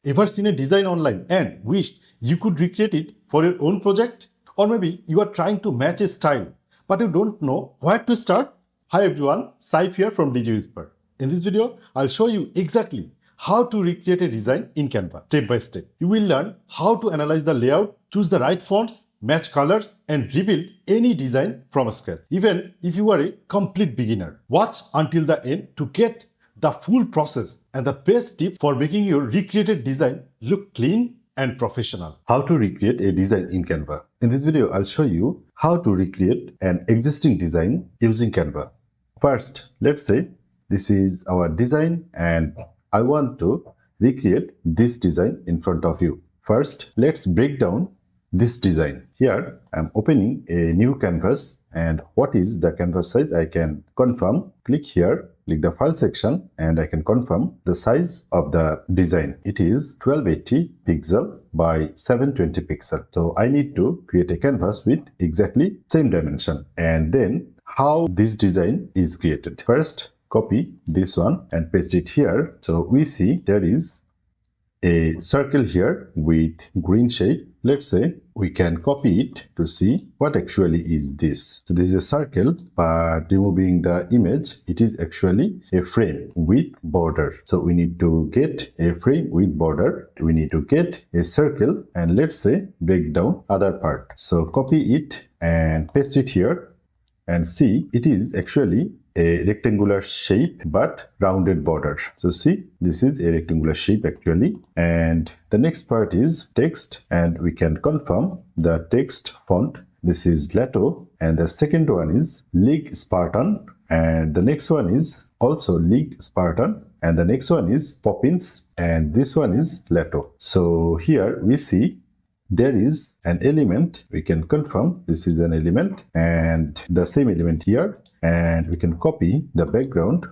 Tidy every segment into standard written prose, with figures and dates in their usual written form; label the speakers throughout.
Speaker 1: Ever seen a design online and wished you could recreate it for your own project? Or maybe you are trying to match a style, but you don't know where to start? Hi everyone, Saif here from digiWhisper. In this video, I'll show you exactly how to recreate a design in Canva step by step. You will learn how to analyze the layout, choose the right fonts, match colors, and rebuild any design from scratch. Even if you are a complete beginner, watch until the end to get the full process and the best tip for making your recreated design look clean and professional. How to recreate a design in Canva. In this video, I'll show you how to recreate an existing design using Canva. First, let's say this is our design and I want to recreate this design in front of you. First, let's break down this design. Here, I'm opening a new canvas, and what is the canvas size? I can confirm. Click here, click the file section, and I can confirm the size of the design. It is 1280 pixel by 720 pixel. So I need to create a canvas with exactly same dimension. And then how this design is created. First, copy this one and paste it here. So we see there is a circle here with green shade. Let's say we can copy it to see what actually is this. So this is a circle, but removing the image, it is actually a frame with border. So we need to get a frame with border. We need to get a circle, and let's say break down other part. So copy it and paste it here, and see it is actually a rectangular shape but rounded border. So see, this is a rectangular shape actually. And the next part is text, and we can confirm the text font. This is Lato, and the second one is League Spartan, and the next one is also League Spartan, and the next one is Poppins, and this one is Lato. So here we see there is an element. We can confirm this is an element, and the same element here, and we can copy the background.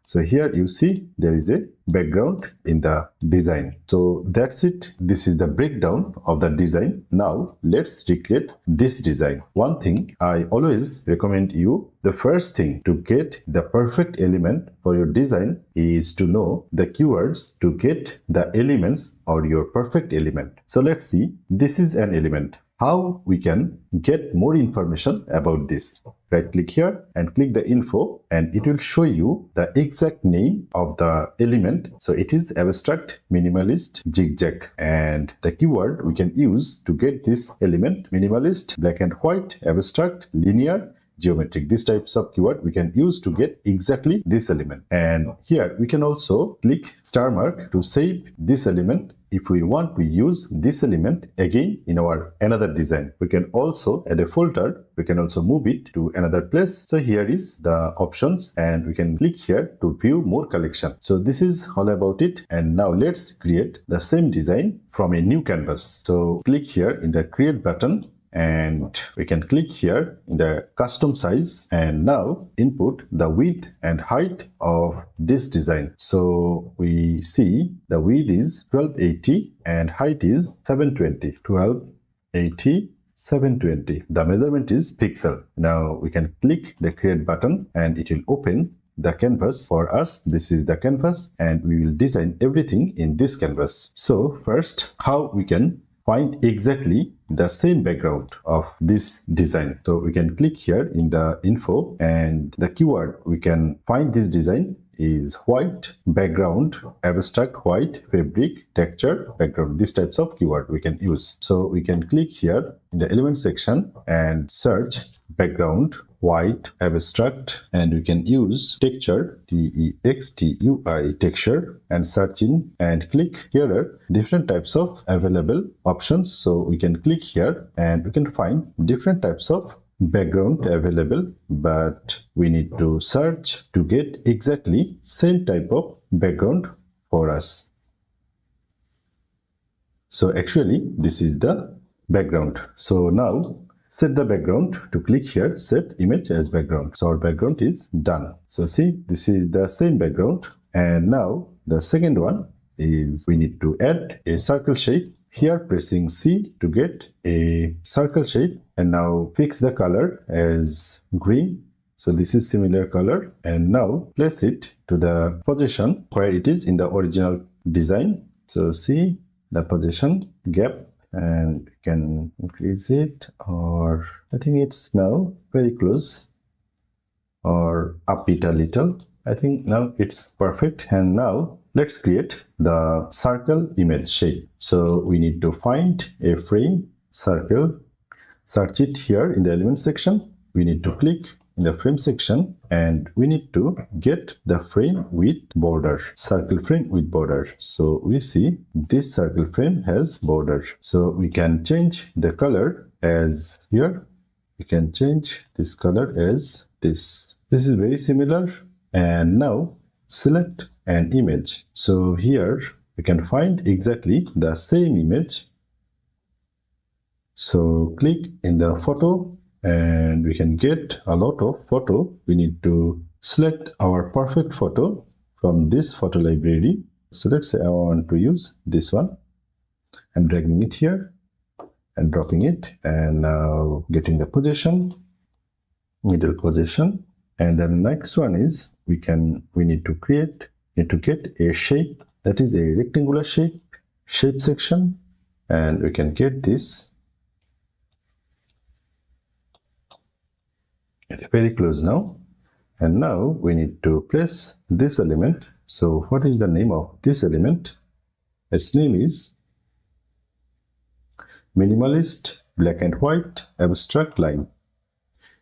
Speaker 1: So here you see there is a background in the design. So that's it. This is the breakdown of the design. Now let's recreate this design. One thing I always recommend you, the first thing to get the perfect element for your design is to know the keywords to get the elements or your perfect element. So let's see, this is an element. How we can get more information about this? Right click here and click the info, and it will show you the exact name of the element. So it is abstract, minimalist, zigzag, and the keyword we can use to get this element: minimalist, black and white, abstract, linear, geometric. These types of keyword we can use to get exactly this element. And here we can also click star mark to save this element. If we want to use this element again in our another design, we can also add a folder. We can also move it to another place. So here is the options, and we can click here to view more collection. So this is all about it. And now let's create the same design from a new canvas. So click here in the create button, and we can click here in the custom size, and now input the width and height of this design. So we see the width is 1280 and height is 720. 1280 720. The measurement is pixel. Now we can click the create button, and it will open the canvas for us. This is the canvas, and we will design everything in this canvas. So first, how we can find exactly the same background of this design. So we can click here in the info, and the keyword we can find this design is white background, abstract white, fabric, texture, background. These types of keyword we can use. So we can click here in the element section and search background, white, abstract, and we can use texture, textui, texture, and search in and click. Here are different types of available options. So we can click here and we can find different types of background available, but we need to search to get exactly same type of background for us. So actually this is the background. So now set the background. To click here, set image as background. So our background is done. So see, this is the same background. And now the second one is we need to add a circle shape. Here pressing C to get a circle shape, and now fix the color as green. So this is similar color, and now place it to the position where it is in the original design. So see the position gap, and we can increase it, or I think it's now very close, or up it a little. I think now it's perfect. And now let's create the circle image shape. So we need to find a frame circle, search it here in the element section. We need to click in the frame section, and we need to get the frame with border, circle frame with border. So we see this circle frame has border. So we can change the color as here. We can change this color as this. This is very similar. And now select an image. So here we can find exactly the same image. So click in the photo, and we can get a lot of photo. We need to select our perfect photo from this photo library. So let's say I want to use this one. I'm dragging it here and dropping it, and now getting the position, middle position. And then next one is we need to get a shape, that is a rectangular shape section, and we can get this. It's very close now. And now we need to place this element. So what is the name of this element? Its name is minimalist black and white abstract line.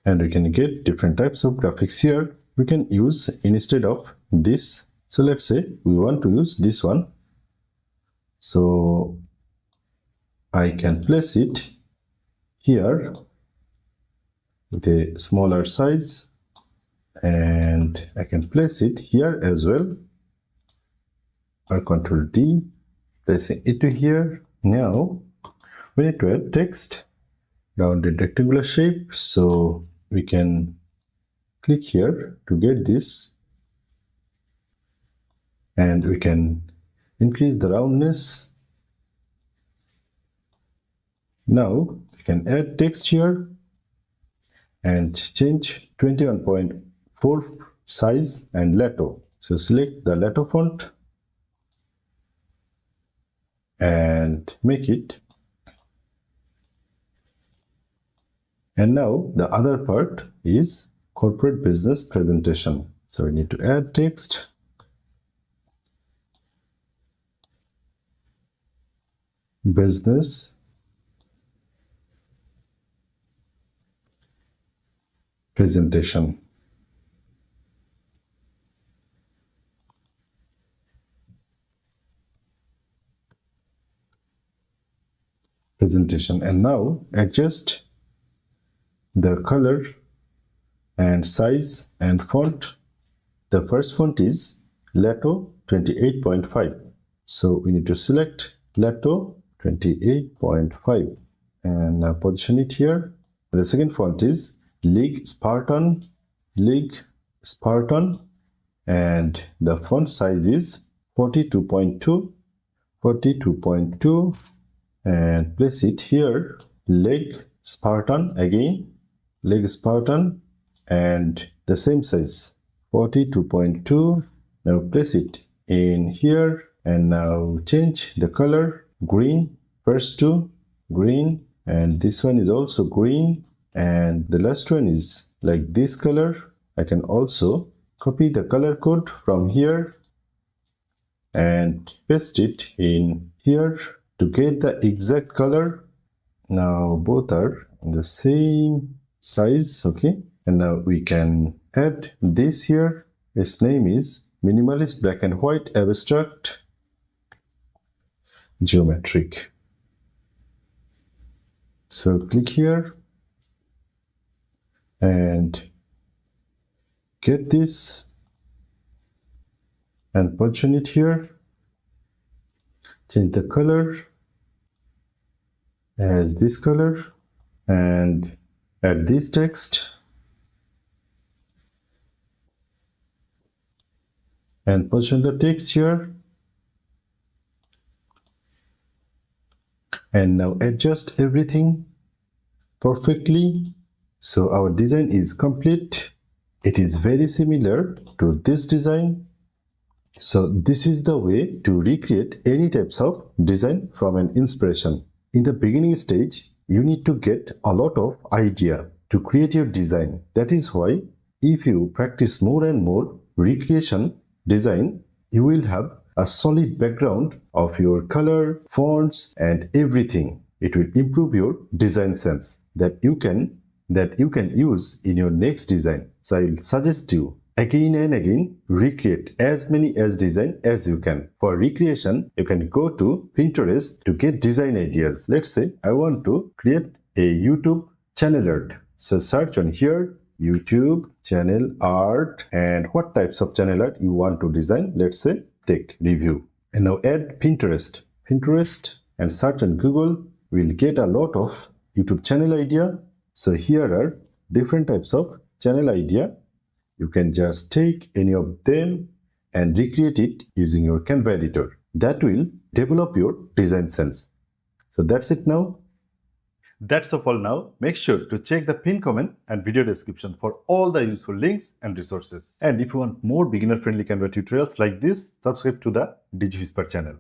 Speaker 1: And we can get different types of graphics here. We can use instead of this. So let's say we want to use this one. So I can place it here with a smaller size, and I can place it here as well by Ctrl D, placing it to here. Now we need to add text, rounded rectangular shape. So we can click here to get this, and we can increase the roundness. Now we can add text here and change 21.4 size and Lato. So select the Lato font and make it. And now the other part is corporate business presentation. So we need to add text, business presentation. And now adjust the color and size and font. The first font is Lato 28.5. So we need to select Lato 28.5 and position it here. The second font is League Spartan, and the font size is 42.2, and place it here. Leg Spartan again, Leg Spartan, and the same size 42.2. Now place it in here, and now change the color green, first two green, and this one is also green, and the last one is like this color. I can also copy the color code from here and paste it in here to get the exact color. Now both are in the same size, okay? And now we can add this here. Its name is minimalist black and white abstract geometric. So click here and get this and position it here. Change the color as this color and add this text and position the text here, and now adjust everything perfectly. So our design is complete. It is very similar to this design. So this is the way to recreate any types of design from an inspiration. In the beginning stage, you need to get a lot of idea to create your design. That is why if you practice more and more recreation design, you will have a solid background of your color, fonts and everything. It will improve your design sense that you can use in your next design. So I will suggest you again and again recreate as many as design as you can. For recreation, you can go to Pinterest to get design ideas. Let's say I want to create a YouTube channel art. So search on here YouTube channel art and what types of channel art you want to design. Let's say tech review. And now add Pinterest and search on Google. We'll get a lot of YouTube channel idea. So here are different types of channel idea. You can just take any of them and recreate it using your Canva editor. That will develop your design sense. So that's it now. That's all now. Make sure to check the pinned comment and video description for all the useful links and resources. And if you want more beginner-friendly Canva tutorials like this, subscribe to the digiWhisper channel.